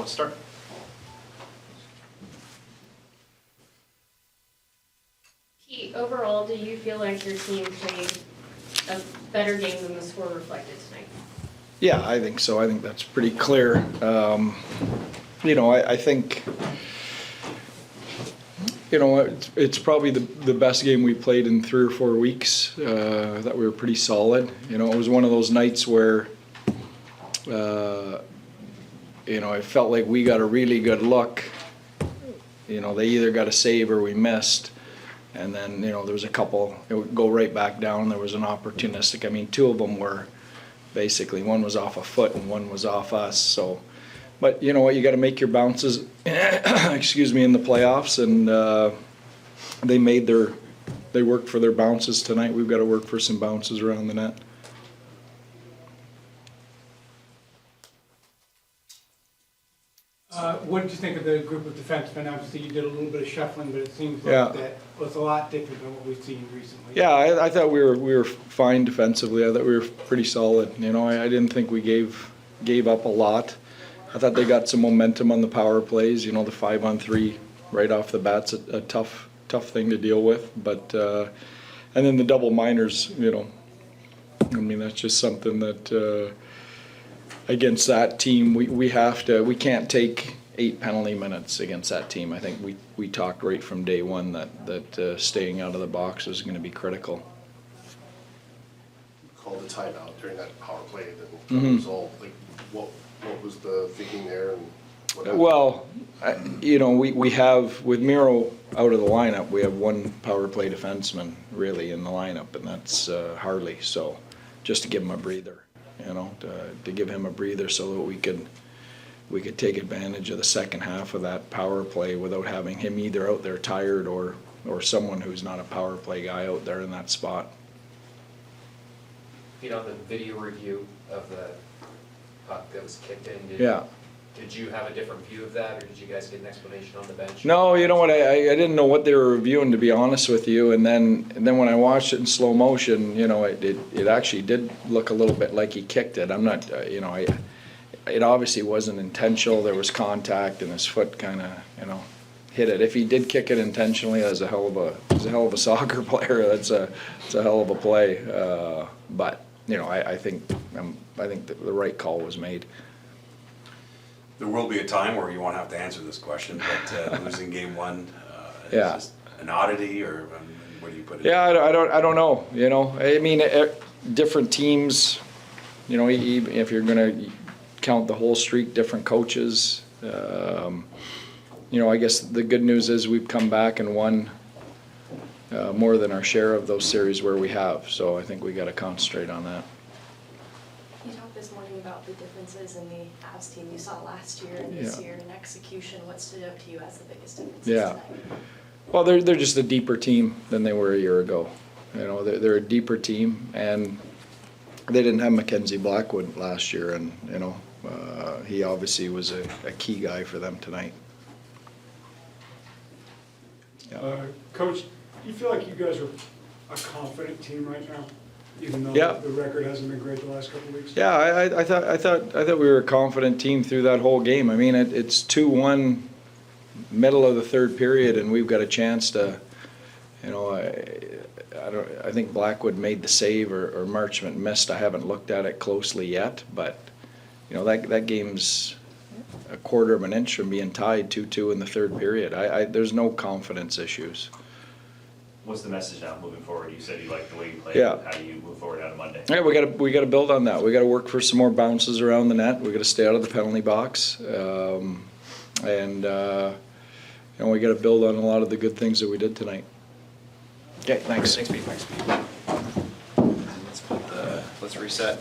wants to start? Pete, overall, do you feel like your team played a better game than the score reflected tonight? Yeah, I think so. I think that's pretty clear. I think, it's probably the best game we played in 3 or 4 weeks, that we were pretty solid. It was one of those nights where, it felt like we got a really good look. They either got a save or we missed. And then, there was a couple, it would go right back down. There was an opportunistic, 2 of them were basically, one was off a foot and one was off us. So, but you know what, you got to make your bounces, excuse me, in the playoffs. And they worked for their bounces tonight. We've got to work for some bounces around the net. What did you think of the group of defensemen? Obviously, you did a little bit of shuffling, but it seems like that was a lot different than what we've seen recently. Yeah, I thought we were fine defensively. I thought we were pretty solid. I didn't think we gave up a lot. I thought they got some momentum on the power plays. The 5-on-3 right off the bat's a tough thing to deal with. But and then the double minors. That's just something that. Against that team, we can't take 8 penalty minutes against that team. I think we talked right from day one that staying out of the box is going to be critical. Called a timeout during that power play that result. Like, what was the thinking there? And what happened? Well, we have, with Miro out of the lineup, we have one power play defenseman really in the lineup, and that's Harley. So just to give him a breather. To give him a breather so that we could take advantage of the second half of that power play without having him either out there tired or someone who's not a power play guy out there in that spot. On the video review of the puck that was kicked in, did you have a different view of that, or did you guys get an explanation on the bench? No, you know what, I didn't know what they were reviewing, to be honest with you, and then when I watched it in slow motion, it actually did look a little bit like he kicked it. I'm not, it obviously wasn't intentional. There was contact and his foot kind of, hit it. If he did kick it intentionally, he's a hell of a soccer player. It's a hell of a play. But I think the right call was made. There will be a time where you won't have to answer this question, but losing game 1 is just an oddity, or what do you put it? Yeah, I don't know. Different teams. If you're going to count the whole streak, different coaches. I guess the good news is we've come back and won more than our share of those series where we have. So I think we got to concentrate on that. You talked this morning about the differences in the Avs team you saw last year and this year in execution. What stood out to you as the biggest differences tonight? Well, they're just a deeper team than they were a year ago. They're a deeper team, and they didn't have Mackenzie Blackwood last year, and he obviously was a key guy for them tonight. Coach, do you feel like you guys are a confident team right now, even though the record hasn't been great the last couple of weeks? Yeah, I thought we were a confident team through that whole game. It's 2-1 middle of the third period, and we've got a chance to, I think Blackwood made the save or Marchment missed. I haven't looked at it closely yet, but that game's a quarter of an inch from being tied 2-2 in the third period. There's no confidence issues. What's the message now moving forward? You said you like the way you played. Yeah. How do you move forward out of Monday? Yeah, we got to build on that. We got to work for some more bounces around the net. We got to stay out of the penalty box, and we got to build on a lot of the good things that we did tonight. Okay, thanks. Thanks, Pete. Let's reset.